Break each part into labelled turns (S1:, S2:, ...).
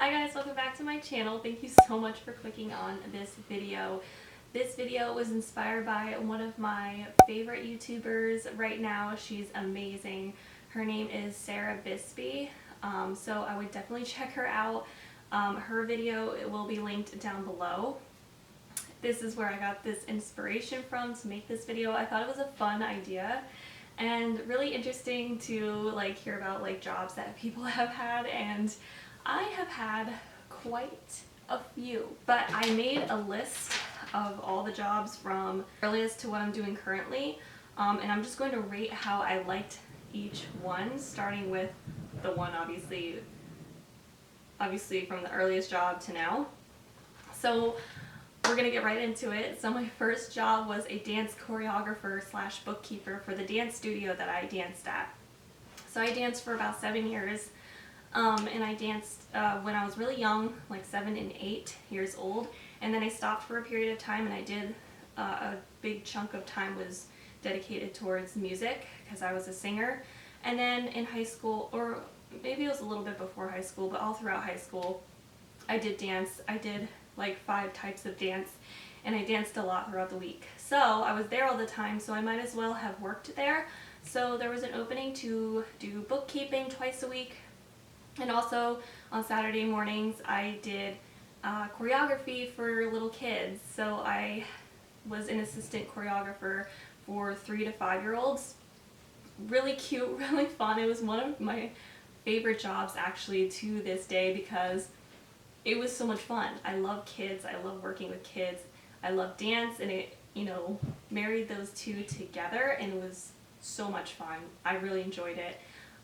S1: Hi guys, welcome back to my channel. Thank you so much for clicking on this video. This video was inspired by one of my favorite YouTubers right now. She's amazing. Her name is Sarah Bisbee, so I would definitely check her out. Her video will be linked down below. This is where I got this inspiration from to make this video. I thought it was a fun idea and really interesting to hear about jobs that people have had, and I have had quite a few, but I made a list of all the jobs from earliest to what I'm doing currently, and I'm just going to rate how I liked each one, starting with the one obviously from the earliest job to now. So we're gonna get right into it. So my first job was a dance choreographer slash bookkeeper for the dance studio that I danced at. So I danced for about 7 years, and I danced when I was really young, like 7 and 8 years old, and then I stopped for a period of time, and I did a big chunk of time was dedicated towards music because I was a singer. And then in high school, or maybe it was a little bit before high school, but all throughout high school I did dance. I did like 5 types of dance, and I danced a lot throughout the week. So I was there all the time, so I might as well have worked there. So there was an opening to do bookkeeping twice a week, and also on Saturday mornings I did choreography for little kids. So I was an assistant choreographer for 3 to 5 year olds. Really cute, really fun. It was one of my favorite jobs actually to this day because it was so much fun. I love kids. I love working with kids. I love dance, and it, married those two together, and it was so much fun. I really enjoyed it.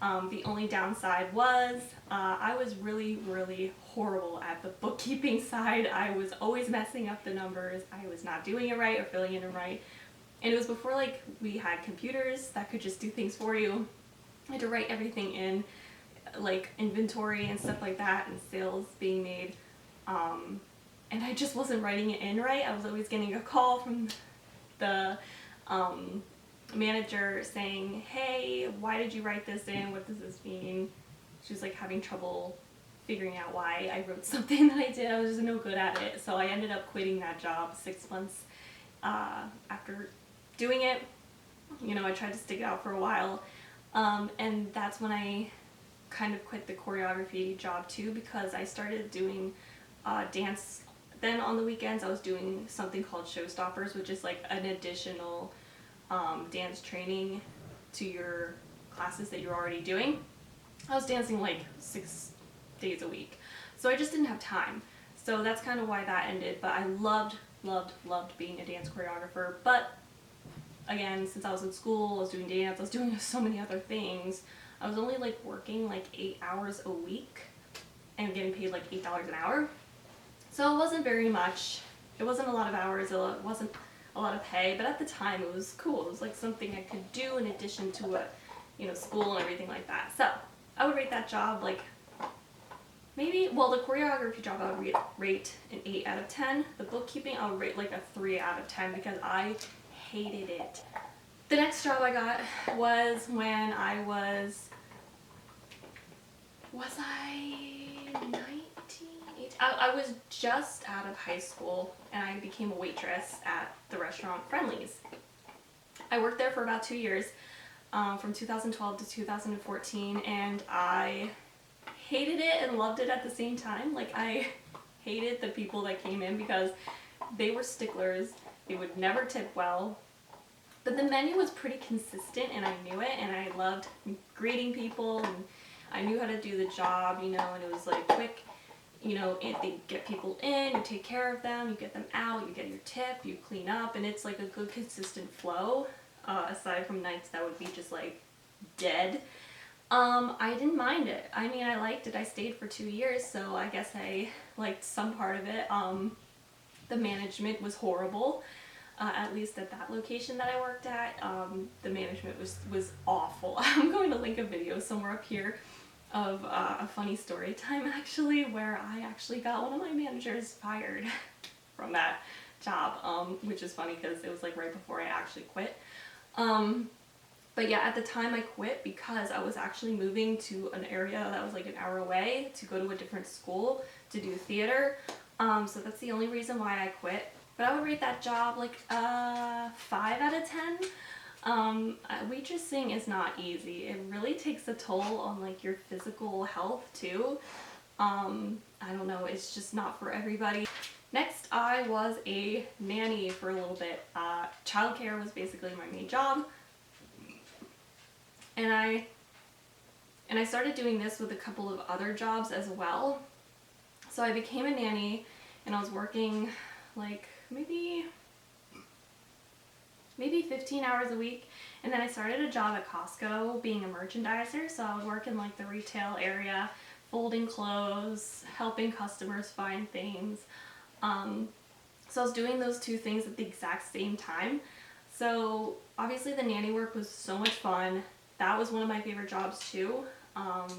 S1: The only downside was I was really, really horrible at the bookkeeping side. I was always messing up the numbers. I was not doing it right or filling it in right. And it was before we had computers that could just do things for you. I had to write everything in, like inventory and stuff like that, and sales being made, and I just wasn't writing it in right. I was always getting a call from the manager saying, hey, why did you write this in, what does this mean? She was having trouble figuring out why I wrote something that I did. I was just no good at it, so I ended up quitting that job 6 months after doing it. I tried to stick it out for a while, and that's when I kind of quit the choreography job too, because I started doing dance. Then on the weekends I was doing something called Showstoppers, which is an additional dance training to your classes that you're already doing. I was dancing 6 days a week, so I just didn't have time. So that's kind of why that ended, but I loved being a dance choreographer. But again, since I was in school, I was doing dance, I was doing so many other things. I was only working 8 hours a week and getting paid $8 an hour. So it wasn't very much. It wasn't a lot of hours, it wasn't a lot of pay, but at the time it was cool. It was something I could do in addition to what, school and everything like that. So I would rate that job maybe, well, the choreography job I would rate an 8 out of 10. The bookkeeping I would rate a 3 out of 10 because I hated it. The next job I got was when I was I 19? I was just out of high school, and I became a waitress at the restaurant Friendly's. I worked there for about 2 years, from 2012 to 2014, and I hated it and loved it at the same time. I hated the people that came in because they were sticklers. They would never tip well. But the menu was pretty consistent, and I knew it, and I loved greeting people, and I knew how to do the job, and it was quick. They get people in, you take care of them, you get them out, you get your tip, you clean up, and it's a good consistent flow, aside from nights that would be just dead. I didn't mind it. I mean, I liked it. I stayed for 2 years, so I guess I liked some part of it. The management was horrible. At least at that location that I worked at, the management was awful. I'm going to link a video somewhere up here of a funny story time actually, where I actually got one of my managers fired from that job, which is funny because it was right before I actually quit. But But yeah, at the time I quit because I was actually moving to an area that was like an hour away to go to a different school to do theater. So that's the only reason why I quit. But I would rate that job like 5 out of 10. Waitressing is not easy. It really takes a toll on like your physical health too. I don't know, it's just not for everybody. Next, I was a nanny for a little bit. Childcare was basically my main job. And I started doing this with a couple of other jobs as well. So I became a nanny and I was working like maybe 15 hours a week. And then I started a job at Costco being a merchandiser. So I would work in like the retail area, folding clothes, helping customers find things. So I was doing those two things at the exact same time. So obviously the nanny work was so much fun. That was one of my favorite jobs too,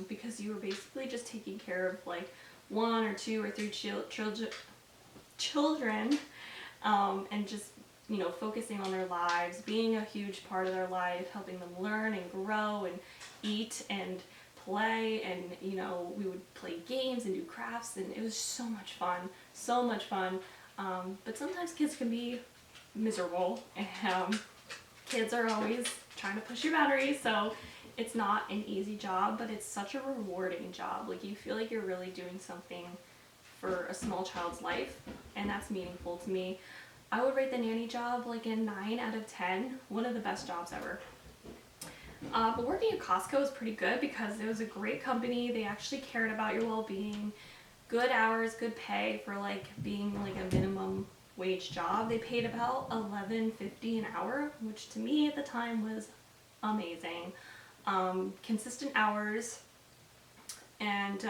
S1: because you were basically just taking care of like 1 or 2 or 3 children, and just, you know, focusing on their lives, being a huge part of their life, helping them learn and grow and eat and play, and you know, we would play games and do crafts, and it was so much fun, so much fun. But sometimes kids can be miserable, and kids are always trying to push your boundaries, so it's not an easy job, but it's such a rewarding job. Like, you feel like you're really doing something for a small child's life, and that's meaningful to me. I would rate the nanny job like a 9 out of 10, one of the best jobs ever. But working at Costco was pretty good because it was a great company. They actually cared about your well-being, good hours, good pay for like being like a minimum wage job. They paid about $11.50 an hour, which to me at the time was amazing. Consistent hours and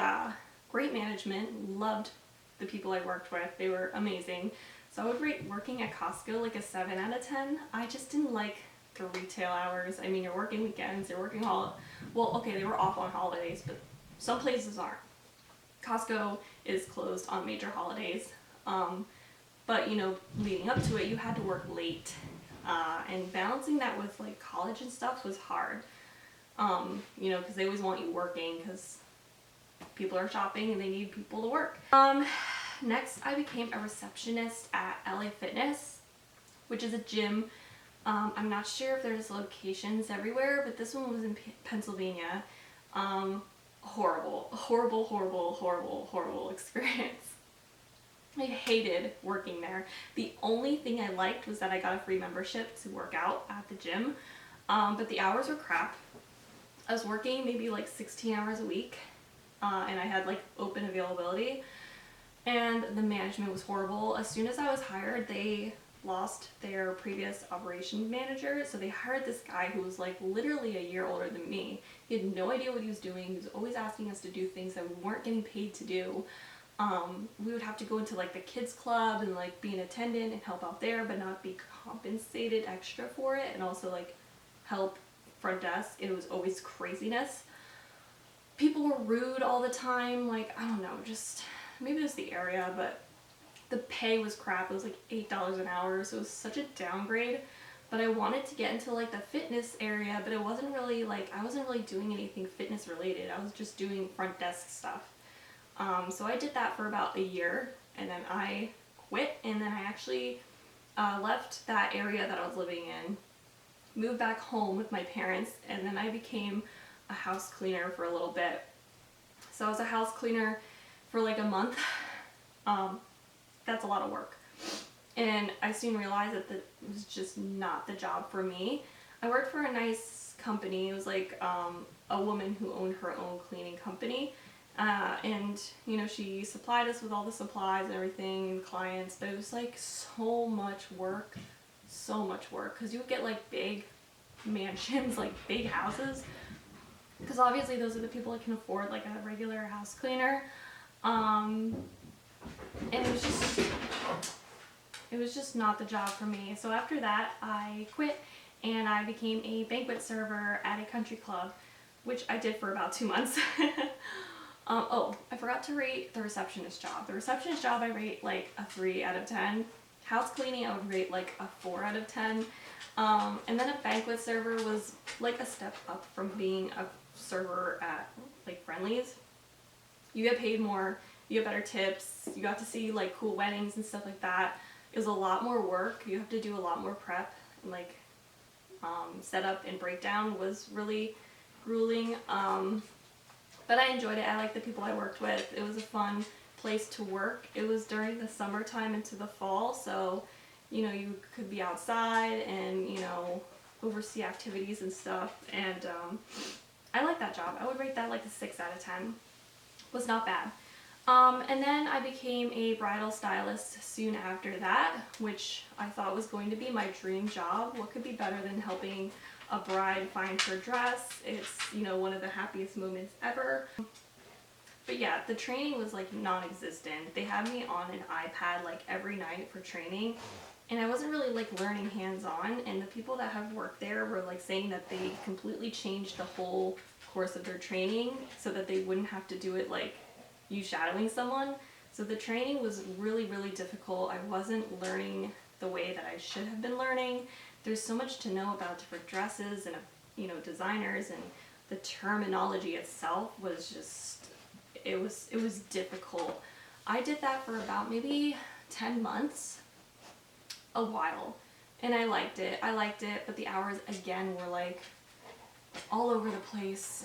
S1: great management. Loved the people I worked with. They were amazing. So I would rate working at Costco like a 7 out of 10. I just didn't like the retail hours. I mean, you're working weekends, you're working well, okay, they were off on holidays, but some places aren't. Costco is closed on major holidays. But you know, leading up to it, you had to work late. And balancing that with like college and stuff was hard. You know, because they always want you working because people are shopping and they need people to work. Next, I became a receptionist at LA Fitness, which is a gym. I'm not sure if there's locations everywhere, but this one was in Pennsylvania. Horrible, horrible, horrible, horrible, horrible experience. I hated working there. The only thing I liked was that I got a free membership to work out at the gym, but the hours were crap. I was working maybe like 16 hours a week, and I had like open availability, and the management was horrible. As soon as I was hired, they lost their previous operations manager, so they hired this guy who was like literally a year older than me. He had no idea what he was doing. He was always asking us to do things that we weren't getting paid to do. We would have to go into like the kids club and like be an attendant and help out there, but not be compensated extra for it, and also like help front desk. It was always craziness. People were rude all the time. Like, I don't know, just maybe it was the area, but the pay was crap. It was like $8 an hour, so it was such a downgrade. But I wanted to get into like the fitness area, but it wasn't really like, I wasn't really doing anything fitness related. I was just doing front desk stuff. So I did that for about a year, and then I quit, and then I actually left that area that I was living in, moved back home with my parents, and then I became a house cleaner for a little bit. So I was a house cleaner for like a month. That's a lot of work. And I soon realized that it was just not the job for me. I worked for a nice company. It was like a woman who owned her own cleaning company. And, you know, she supplied us with all the supplies and everything and clients, but it was like so much work, because you would get like big mansions, like big houses, because obviously those are the people that can afford like a regular house cleaner. And it was just not the job for me. So after that, I quit and I became a banquet server at a country club, which I did for about 2 months. Oh, I forgot to rate the receptionist job. The receptionist job I rate like a 3 out of 10. House cleaning I would rate like a 4 out of 10. And then a banquet server was like a step up from being a server at like Friendly's. You get paid more, you get better tips, you got to see like cool weddings and stuff like that. It was a lot more work. You have to do a lot more prep, and like setup and breakdown was really grueling. But I enjoyed it. I liked the people I worked with. It was a fun place to work. It was during the summertime into the fall, so you know, you could be outside and, you know, oversee activities and stuff. And I like that job. I would rate that like a 6 out of 10. Was not bad. And then I became a bridal stylist soon after that, which I thought was going to be my dream job. What could be better than helping a bride find her dress? It's, you know, one of the happiest moments ever. But yeah, the training was like non-existent. They had me on an iPad like every night for training, and I wasn't really like learning hands-on, and the people that have worked there were like saying that they completely changed the whole course of their training so that they wouldn't have to do it like you shadowing someone. So the training was really, really difficult. I wasn't learning the way that I should have been learning. There's so much to know about different dresses and, you know, designers, and the terminology itself was just, it was difficult. I did that for about maybe 10 months, a while, and I liked it, but the hours again were like all over the place.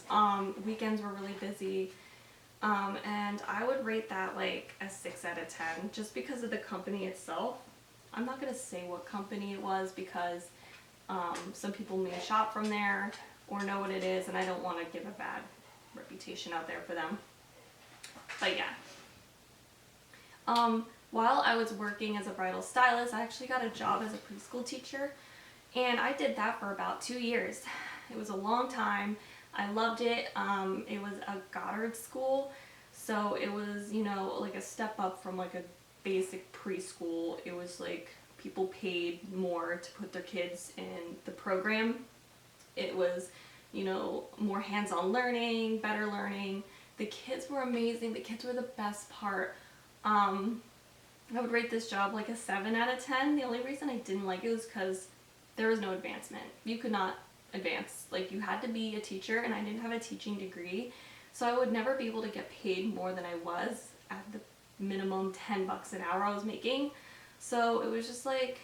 S1: Weekends were really busy, and I would rate that like a 6 out of 10 just because of the company itself. I'm not gonna say what company it was because some people may shop from there or know what it is, and I don't want to give a bad reputation out there for them. But yeah. While I was working as a bridal stylist, I actually got a job as a preschool teacher, and I did that for about 2 years. It was a long time. I loved it. It was a Goddard school, so it was, you know, like a step up from like a basic preschool. It was like people paid more to put their kids in the program. It was, you know, more hands-on learning, better learning. The kids were amazing. The kids were the best part. I would rate this job like a 7 out of 10. The only reason I didn't like it was because there was no advancement. You could not advance. Like, you had to be a teacher, and I didn't have a teaching degree, so I would never be able to get paid more than I was at the minimum 10 bucks an hour I was making. So it was just like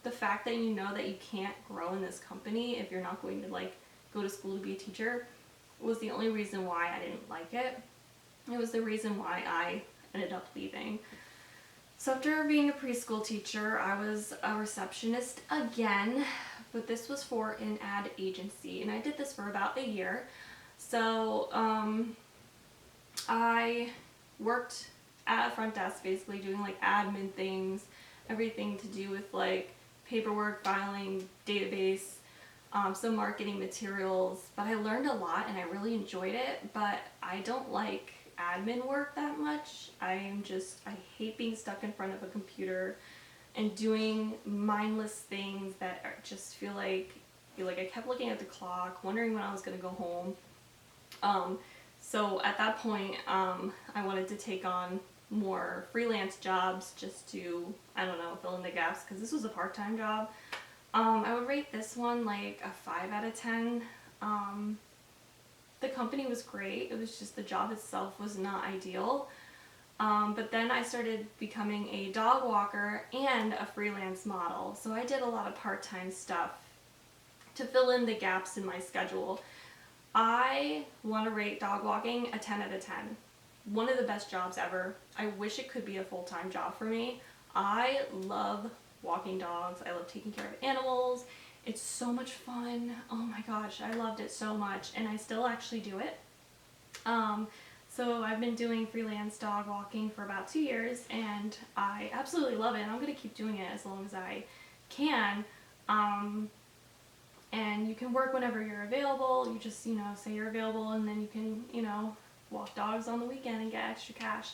S1: the fact that you know that you can't grow in this company if you're not going to like go to school to be a teacher was the only reason why I didn't like it. It was the reason why I ended up leaving. So after being a preschool teacher, I was a receptionist again, but this was for an ad agency, and I did this for about a year. So I worked at a front desk, basically doing like admin things, everything to do with like paperwork, filing, database, some marketing materials. But I learned a lot and I really enjoyed it, but I don't like admin work that much. I hate being stuck in front of a computer and doing mindless things that just feel like I kept looking at the clock, wondering when I was going to go home. So at that point, I wanted to take on more freelance jobs just to, I don't know, fill in the gaps, because this was a part-time job. I would rate this one like a 5 out of 10. The company was great. It was just the job itself was not ideal. But then I started becoming a dog walker and a freelance model. So I did a lot of part-time stuff to fill in the gaps in my schedule. I want to rate dog walking a 10 out of 10. One of the best jobs ever. I wish it could be a full-time job for me. I love walking dogs. I love taking care of animals. It's so much fun. Oh my gosh, I loved it so much, and I still actually do it. So I've been doing freelance dog walking for about 2 years, and I absolutely love it, and I'm going to keep doing it as long as I can. And you can work whenever you're available. You just, say you're available, and then you can, walk dogs on the weekend and get extra cash.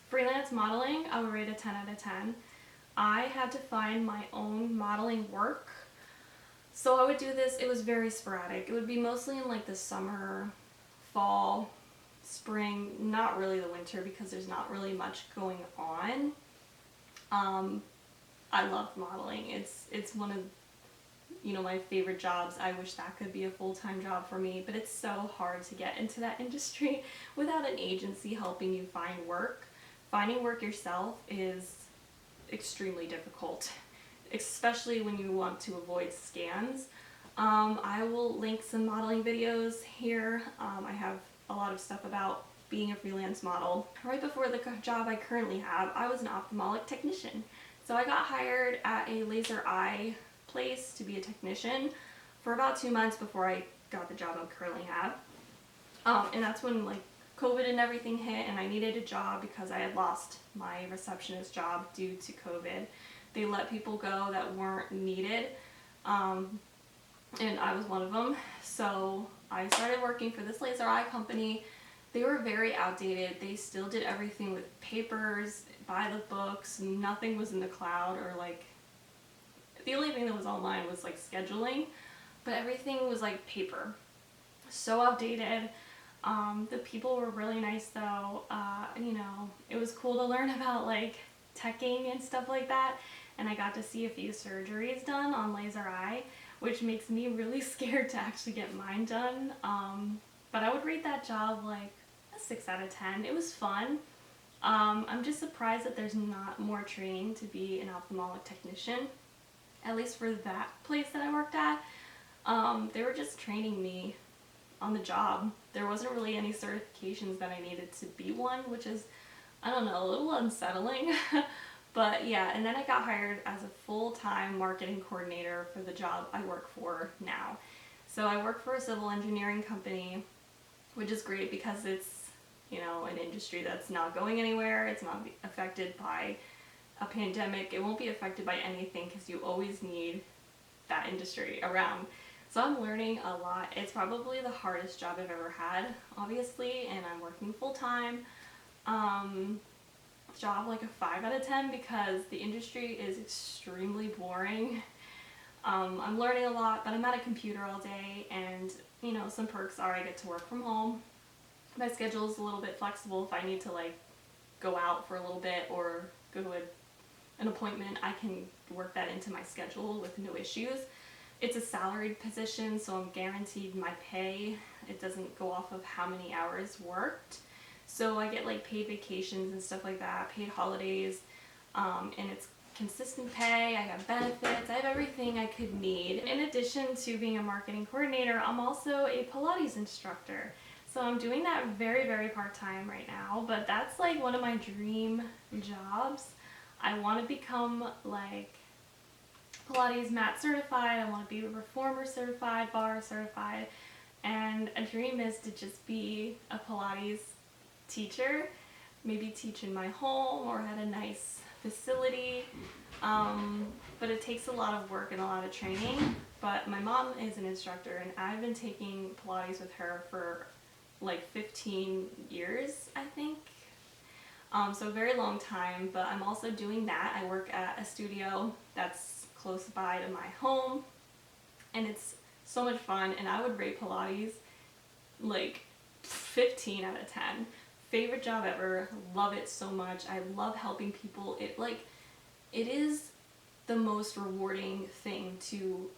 S1: Freelance modeling, I would rate a 10 out of 10. I had to find my own modeling work. So I would do this, it was very sporadic. It would be mostly in like the summer, fall, spring, not really the winter because there's not really much going on. I love modeling. It's one of, you know, my favorite jobs. I wish that could be a full-time job for me, but it's so hard to get into that industry without an agency helping you find work. Finding work yourself is extremely difficult, especially when you want to avoid scams. I will link some modeling videos here. I have a lot of stuff about being a freelance model. Right before the job I currently have, I was an ophthalmic technician. So I got hired at a laser eye place to be a technician for about 2 months before I got the job I currently have. And that's when like COVID and everything hit, and I needed a job because I had lost my receptionist job due to COVID. They let people go that weren't needed, and I was one of them. So I started working for this laser eye company. They were very outdated. They still did everything with papers, by the books. Nothing was in the cloud, or like the only thing that was online was like scheduling, but everything was like paper. So outdated. The people were really nice though. You know, it was cool to learn about like teching and stuff like that, and I got to see a few surgeries done on laser eye, which makes me really scared to actually get mine done. But I would rate that job like a 6 out of 10. It was fun. I'm just surprised that there's not more training to be an ophthalmic technician, at least for that place that I worked at. They were just training me on the job. There wasn't really any certifications that I needed to be one, which is, I don't know, a little unsettling. But yeah, and then I got hired as a full-time marketing coordinator for the job I work for now. So I work for a civil engineering company, which is great because it's, you know, an industry that's not going anywhere. It's not affected by a pandemic. It won't be affected by anything because you always need that industry around. So I'm learning a lot. It's probably the hardest job I've ever had, obviously, and I'm working full-time. Job like a 5 out of 10 because the industry is extremely boring. I'm learning a lot, but I'm at a computer all day, and you know, some perks are I get to work from home. My schedule is a little bit flexible. If I need to like go out for a little bit or go to an appointment, I can work that into my schedule with no issues. It's a salaried position, so I'm guaranteed my pay. It doesn't go off of how many hours worked. So I get like paid vacations and stuff like that, paid holidays, and it's consistent pay. I have benefits. I have everything I could need. In addition to being a marketing coordinator, I'm also a Pilates instructor. So I'm doing that very, very part-time right now, but that's like one of my dream jobs. I want to become like Pilates mat certified. I want to be reformer certified, bar certified, and a dream is to just be a Pilates teacher, maybe teach in my home or at a nice facility, but it takes a lot of work and a lot of training. But my mom is an instructor, and I've been taking Pilates with her for like 15 years, I think. So a very long time, but I'm also doing that. I work at a studio that's close by to my home, and it's so much fun, and I would rate Pilates like 15 out of 10. Favorite job ever. Love it so much. I love helping people. It is the most rewarding thing to,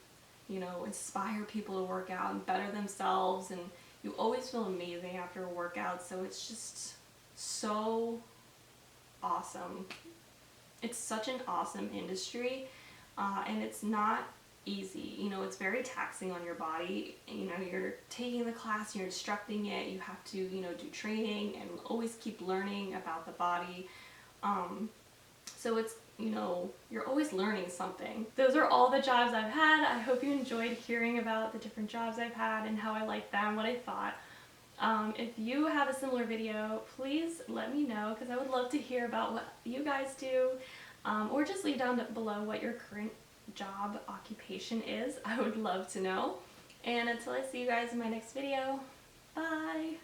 S1: you know, inspire people to work out and better themselves, and you always feel amazing after a workout. So it's just so awesome. It's such an awesome industry, and it's not easy. You know, it's very taxing on your body. You know, you're taking the class, you're instructing it, you have to, you know, do training and always keep learning about the body. So it's, you know, you're always learning something. Those are all the jobs I've had. I hope you enjoyed hearing about the different jobs I've had and how I liked them, what I thought. If you have a similar video, please let me know, because I would love to hear about what you guys do, or just leave down below what your current job occupation is. I would love to know. And until I see you guys in my next video, bye!